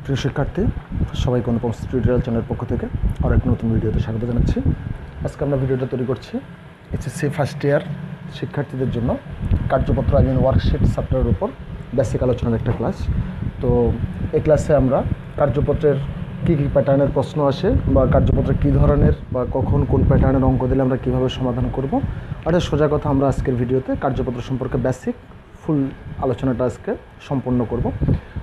প্রিয় শিক্ষার্থী, সবাইকে অনুপম টিউটোরিয়াল চ্যানেলের পক্ষ থেকে আর এক নতুন ভিডিওতে স্বাগত জানাচ্ছি। আজকে আমরা ভিডিওটা তৈরি করছি এইচএসসি ফার্স্ট ইয়ার শিক্ষার্থীদের জন্য কার্যপত্র ওয়ার্কশিট চ্যাপ্টারের উপর বেসিক আলোচনার একটা ক্লাস। তো এই ক্লাসে আমরা কার্যপত্রের কী কী প্যাটার্নের প্রশ্ন আসে বা কার্যপত্রের কী ধরনের বা কখন কোন প্যাটার্নের অঙ্ক দিলে আমরা কীভাবে সমাধান করব, আর সোজা কথা আমরা আজকের ভিডিওতে কার্যপত্র সম্পর্কে বেসিক ফুল আলোচনাটা আজকে সম্পন্ন করব।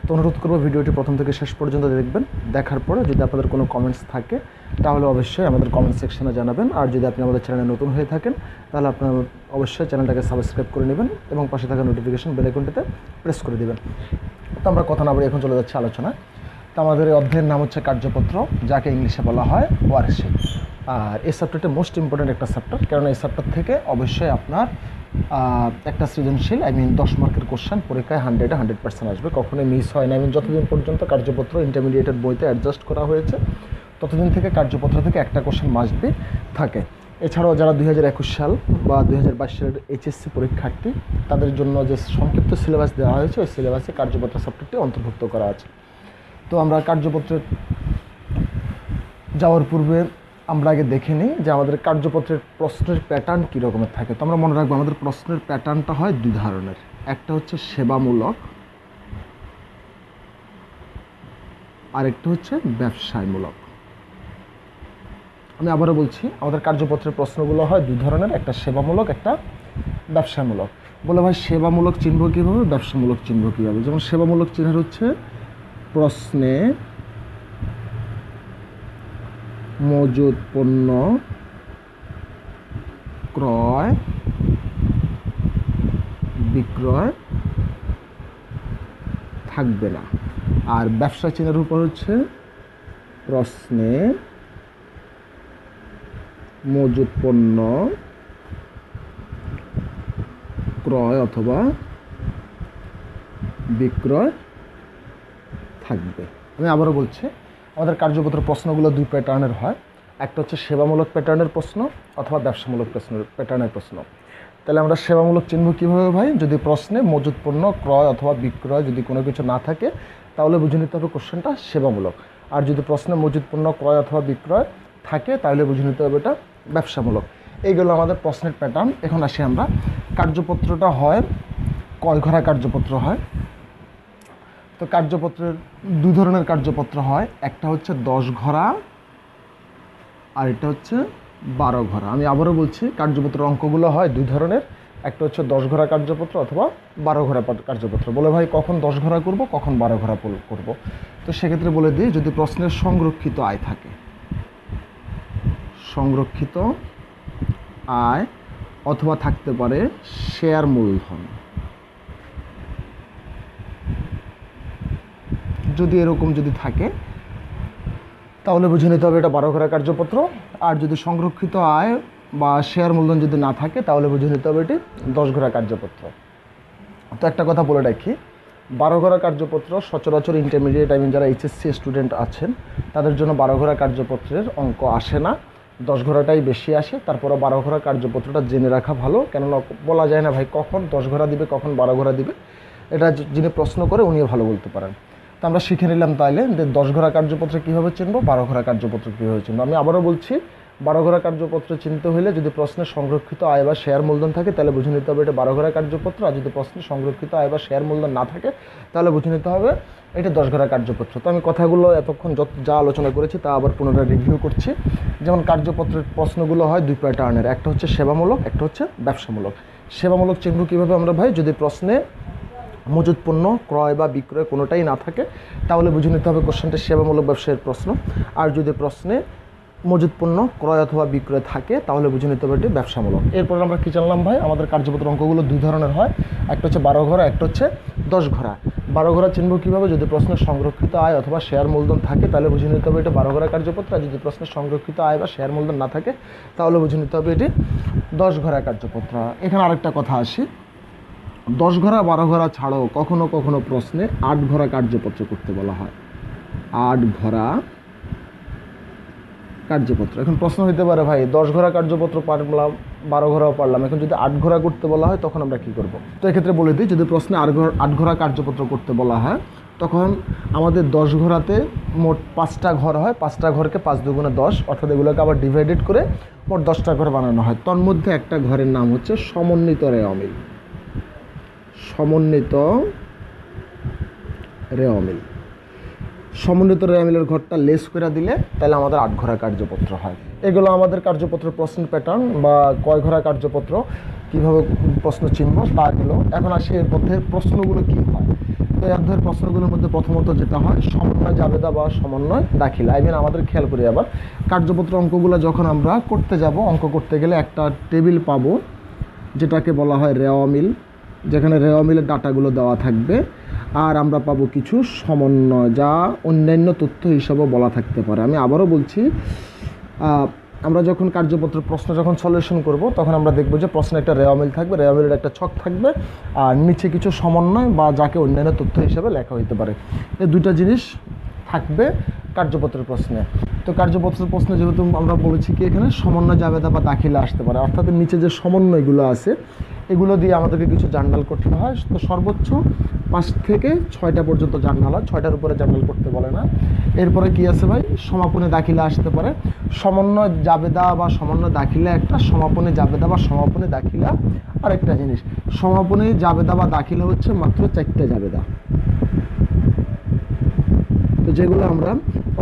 তো অনুরোধ করবো ভিডিওটি প্রথম থেকে শেষ পর্যন্ত দেখবেন। দেখার পরে যদি আপনাদের কোনো কমেন্টস থাকে তাহলে অবশ্যই আমাদের কমেন্ট সেকশনে জানাবেন। আর যদি আপনি আমাদের চ্যানেলে নতুন হয়ে থাকেন তাহলে আপনারা অবশ্যই চ্যানেলটাকে সাবস্ক্রাইব করে নেবেন এবং পাশে থাকা নোটিফিকেশন বেল আইকনটিতে প্রেস করে দেবেন। তো আমরা কথা না বলে এখন চলে যাচ্ছি আলোচনা। তো আমাদের এই অধ্যায়ের নাম হচ্ছে কার্যপত্র, যাকে ইংলিশে বলা হয় ওয়ার্কশিট। আর এই চ্যাপ্টারটা মোস্ট ইম্পর্ট্যান্ট একটা চ্যাপ্টার, কারণ এই চ্যাপ্টার থেকে অবশ্যই আপনার একটা সৃজনশীল 10 মার্কের কোশ্চেন পরীক্ষায় 100% আসবে, কখনোই মিস হয় না। যতদিন পর্যন্ত কার্যপত্র ইন্টারমিডিয়েটের বইতে অ্যাডজাস্ট করা হয়েছে ততদিন থেকে কার্যপত্র থেকে একটা কোশ্চেন মাস্ট বি থাকে। এছাড়াও যারা 2021 সাল বা 2022 সালের এইচএসসি পরীক্ষার্থী তাদের জন্য যে সংক্ষিপ্ত সিলেবাস দেওয়া হয়েছে ওই সিলেবাসে কার্যপত্র চ্যাপ্টারটি অন্তর্ভুক্ত করা আছে। তো আমরা কার্যপত্রে যাওয়ার পূর্বে আমরা আগে দেখে নিই যে আমাদের কার্যপত্রের প্রশ্নের প্যাটার্ন কী রকমের থাকে। তো আমরা মনে রাখবো আমাদের প্রশ্নের প্যাটার্নটা হয় দুই ধরনের, একটা হচ্ছে সেবামূলক আর একটা হচ্ছে ব্যবসায়মূলক। আমি আবারও বলছি, আমাদের কার্যপত্রের প্রশ্নগুলো হয় দুই ধরনের, একটা সেবামূলক একটা ব্যবসামূলক। বলে ভাই সেবামূলক চিহ্ন কীভাবে, ব্যবসামূলক চিহ্ন কীভাবে? যেমন সেবামূলক চিহ্ন হচ্ছে প্রশ্নে মজুদ পণ্য ক্রয় বিক্রয় থাকবে না। আর ব্যবসা চিহ্নের উপর হচ্ছে প্রশ্নে মজুদ পণ্য ক্রয় অথবা বিক্রয় থাকবে। আমি আবারও বলছি, আমাদের কার্যপত্র প্রশ্নগুলো দুই প্যাটার্নের হয়, একটা হচ্ছে সেবামূলক প্যাটার্নের প্রশ্ন অথবা ব্যবসামূলক প্যাটার্নের প্রশ্ন। তাহলে আমরা সেবামূলক চিহ্ন কীভাবে ভাই? যদি প্রশ্নে মজুদ পণ্য ক্রয় অথবা বিক্রয় যদি কোনো কিছু না থাকে তাহলে বুঝে নিতে হবে কোশ্চেনটা সেবামূলক। আর যদি প্রশ্নে মজুদ পণ্য ক্রয় অথবা বিক্রয় থাকে তাহলে বুঝে নিতে হবে এটা ব্যবসামূলক। এইগুলো আমাদের প্রশ্নের প্যাটার্ন। এখন আসি আমরা, কার্যপত্রটা হয় কয় ঘরা কার্যপত্র হয়? তো কার্যপত্রের দুই ধরনের কার্যপত্র হয়, একটা হচ্ছে 10 ঘরা আর এটা হচ্ছে 12 ঘরা। আমি আবারও বলছি, কার্যপত্রের অঙ্কগুলো হয় দুই ধরনের, একটা হচ্ছে 10 ঘরা কার্যপত্র অথবা 12 ঘরা কার্যপত্র। বলে ভাই কখন 10 ঘরা করব কখন 12 ঘরা করব? তো সেক্ষেত্রে বলে দিই, যদি প্রশ্নের সংরক্ষিত আয় থাকে, সংরক্ষিত আয় অথবা থাকতে পারে শেয়ার মূলধন, যদি এরকম যদি থাকে তাহলে বুঝে নিতে হবে এটা 12 ঘরা কার্যপত্র। আর যদি সংরক্ষিত আয় বা শেয়ার মূলধন যদি না থাকে তাহলে বুঝে নিতে হবে এটি 10 ঘরা কার্যপত্র। তো একটা কথা বলে রাখি, 12 ঘরা কার্যপত্র সচরাচর ইন্টারমিডিয়েট যারা এইচএসসি স্টুডেন্ট আছেন তাদের জন্য 12 ঘরা কার্যপত্রের অঙ্ক আসে না, 10 ঘরাটাই বেশি আসে। তারপরে 12 ঘরা কার্যপত্রটা জেনে রাখা ভালো, কেননা বলা যায় না ভাই কখন 10 ঘরা দিবে কখন 12 ঘরা দিবে, এটা যিনি প্রশ্ন করে উনিও ভালো বলতে পারেন। তো আমরা শিখে নিলাম তাইলে যে 10 ঘরা কার্যপত্র কীভাবে চিনব, 12 ঘরা কার্যপত্র কীভাবে চিনব। আমি আবারও বলছি, 12 ঘরা কার্যপত্র চিনতে হলে যদি প্রশ্নে সংরক্ষিত আয় বা শেয়ার মূলধন থাকে তাহলে বুঝে নিতে হবে এটা 12 ঘরা কার্যপত্র। আর যদি প্রশ্নে সংরক্ষিত আয় বা শেয়ার মূলধন না থাকে তাহলে বুঝে নিতে হবে এটা 10 ঘরা কার্যপত্র। তো আমি কথাগুলো এতক্ষণ যা আলোচনা করেছি তা আবার পুনরায় রিভিউ করছি। যেমন কার্যপত্রের প্রশ্নগুলো হয় দুই প্যাটার্নের, একটা হচ্ছে সেবামূলক একটা হচ্ছে ব্যবসামূলক। সেবামূলক চিহ্ন কীভাবে আমরা ভাই? যদি প্রশ্নে মজুদ পণ্য ক্রয় বা বিক্রয় কোনোটাই না থাকে তাহলে বুঝে নিতে হবে কোশ্চেনটা সেবামূলক ব্যবসায়ের প্রশ্ন। আর যদি প্রশ্নে মজুদ পণ্য ক্রয় অথবা বিক্রয় থাকে তাহলে বুঝে নিতে হবে এটি ব্যবসামূলক। এরপর আমরা কী জানলাম ভাই? আমাদের কার্যপত্র অঙ্কগুলো দুই ধরনের হয়, একটা হচ্ছে 12 ঘরা একটা হচ্ছে 10 ঘরা। 12 ঘরা চিহ্ন কীভাবে? যদি প্রশ্নের সংরক্ষিত আয় অথবা শেয়ার মূলধন থাকে তাহলে বুঝে নিতে হবে এটা 12 ঘরা কার্যপত্র। আর যদি প্রশ্নের সংরক্ষিত আয় বা শেয়ার মূলধন না থাকে তাহলে বুঝে নিতে হবে এটি 10 ঘরা কার্যপত্র। এখানে আরেকটা কথা আসি, 10 ঘরা 12 ঘরা ছাড়াও কখনো কখনো প্রশ্নে 8 ঘরা কার্যপত্র করতে বলা হয়, 8 ঘরা কার্যপত্র। এখন প্রশ্ন হতে পারে ভাই 10 ঘরা কার্যপত্র পারলাম 12 ঘরাও পারলাম, এখন যদি 8 ঘরা করতে বলা হয় তখন আমরা কী করব? তো এক্ষেত্রে বলে দিই, যদি প্রশ্নে 8 ঘরা কার্যপত্র করতে বলা হয় তখন আমাদের 10 ঘোরাতে মোট 5টা ঘর হয়, 5টা ঘরকে 5 দুগুণে 10, অর্থাৎ এগুলোকে আবার ডিভাইডেড করে মোট 10টা ঘর বানানো হয়। তন্মধ্যে একটা ঘরের নাম হচ্ছে সমন্বিত রে অমিল। সমন্বিত রে অমিল। সমন্বিত রে অমিলের ঘরটা লেস করে দিলে তাহলে আমাদের 8 ঘোরা কার্যপত্র হয়। এগুলো আমাদের কার্যপত্র প্রশ্ন প্যাটার্ন বা কয় ঘোরা কার্যপত্র কীভাবে প্রশ্ন চিনব তা গেল। এখন আসি এর মধ্যে প্রশ্নগুলো কী হয়। তো এই অধ্যায়ের প্রশ্নগুলোর মধ্যে প্রথমত যেটা হয় সমন্বয় জাবেদা বা সমন্বয় দাখিলা। আমাদের খেয়াল করি আবার কার্যপত্র অঙ্কগুলো যখন আমরা করতে যাব, অঙ্ক করতে গেলে একটা টেবিল পাবো যেটাকে বলা হয় রে অমিল, যেখানে রে অমিলের ডাটাগুলো দেওয়া থাকবে। আর আমরা পাবো কিছু সমন্বয়, যা অন্যান্য তথ্য হিসাবেও বলা থাকতে পারে। আমি আবারও বলছি, আমরা যখন কার্যপত্র প্রশ্ন যখন সলিউশন করব তখন আমরা দেখব যে প্রশ্নে একটা রে অমিল থাকবে, রে অমিলের একটা ছক থাকবে, আর নিচে কিছু সমন্বয় বা যাকে অন্যান্য তথ্য হিসাবে লেখা হইতে পারে। এই দুইটা জিনিস থাকবে কার্যপত্রের প্রশ্নে। তো কার্যপত্রের প্রশ্নে যেহেতু আমরা বলেছি কি এখানে সমন্বয় জাবেদা বা দাখিলা আসতে পারে, অর্থাৎ নিচে যে সমন্বয়গুলো আছে এগুলো দিয়ে আমাদেরকে কিছু জার্নাল করতে হয়। তো সর্বোচ্চ 5 থেকে 6টা পর্যন্ত জার্নাল হয়, 6টার উপরে জার্নাল করতে বলে না। এরপরে কি আছে ভাই, সমাপনী দাখিলা আসতে পারে। সমন্বয় জাবেদা বা সমন্বয় দাখিলা একটা, সমাপনী জাবেদা বা সমাপনী দাখিলা আরেকটা জিনিস। সমাপনী জাবেদা বা দাখিলা হচ্ছে মাত্র 4টে জাবেদা, তো যেগুলো আমরা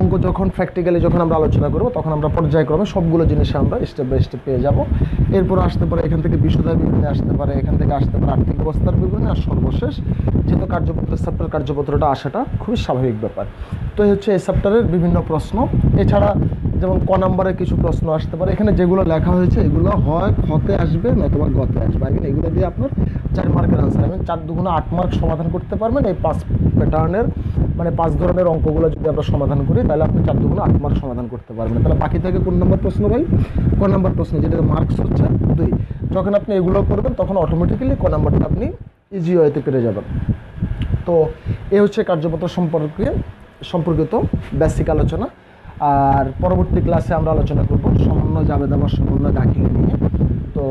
অঙ্ক যখন প্র্যাকটিক্যালি যখন আমরা আলোচনা করব তখন আমরা পর্যায়ক্রমে সবগুলো জিনিস আমরা স্টেপ বাই স্টেপ পেয়ে যাব। এরপর আসতে পারে এখান থেকে বিশদায় বিবরণী আসতে পারে, এখান থেকে আসতে পারে আর্থিক অবস্থার বিবরণী, আর সর্বশেষ যেহেতু কার্যপত্রের চ্যাপ্টার কার্যপত্রটা আসাটা খুবই স্বাভাবিক ব্যাপার। তো এই হচ্ছে এই চ্যাপ্টারের বিভিন্ন প্রশ্ন। এছাড়া যেমন ক নম্বরে কিছু প্রশ্ন আসতে পারে, এখানে যেগুলো লেখা হয়েছে এগুলো হয় খতে আসবে নতুবা গতে আসবে। এগুলো দিয়ে আপনার 4 মার্কের আনসার, 4 দুগুণে 8 মার্ক সমাধান করতে পারবেন। এই 5 প্যাটার্নের মানে 5 ধরনের অঙ্কগুলো যদি আমরা সমাধান করি তাহলে আপনি 4 দুগুণে 8 মার্ক সমাধান করতে পারবেন। তাহলে বাকি থেকে কোন নম্বর প্রশ্ন ভাই? ক নম্বর প্রশ্ন, যেটা মার্কস হচ্ছে 2। যখন আপনি এগুলো করবেন তখন অটোমেটিক্যালি ক নম্বরটা আপনি ইজি ওয়েতে পেরে যাবেন। তো এই হচ্ছে কার্যপত্র সম্পর্কিত বেসিক আলোচনা। আর পরবর্তী ক্লাসে আমরা আলোচনা করব সমন্বয় জাবেদা বা সমন্বয় দাখিলা নিয়ে। তো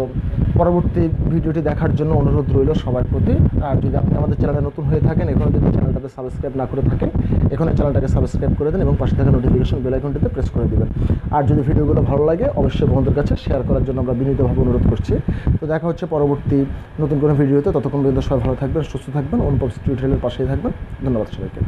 পরবর্তী ভিডিওটি দেখার জন্য অনুরোধ রইল সবার প্রতি। আর যদি আপনি আমাদের চ্যানেলে নতুন হয়ে থাকেন, এখনও যদি চ্যানেলটাতে সাবস্ক্রাইব না করে থাকেন, এখানে চ্যানেলটাকে সাবস্ক্রাইব করে দেন এবং পাশে থাকা নোটিফিকেশন বেল আইকনটিতে প্রেস করে দেবেন। আর যদি ভিডিওগুলো ভালো লাগে অবশ্যই বন্ধুদের কাছে শেয়ার করার জন্য আমরা বিনীতভাবে অনুরোধ করছি। তো দেখা হচ্ছে পরবর্তী নতুন কোনো ভিডিওতে। ততক্ষণ পর্যন্ত সবাই ভালো থাকবেন, সুস্থ থাকবেন, অনুপম টিউটোরিয়ালের পাশেই থাকবেন। ধন্যবাদ সবাইকে।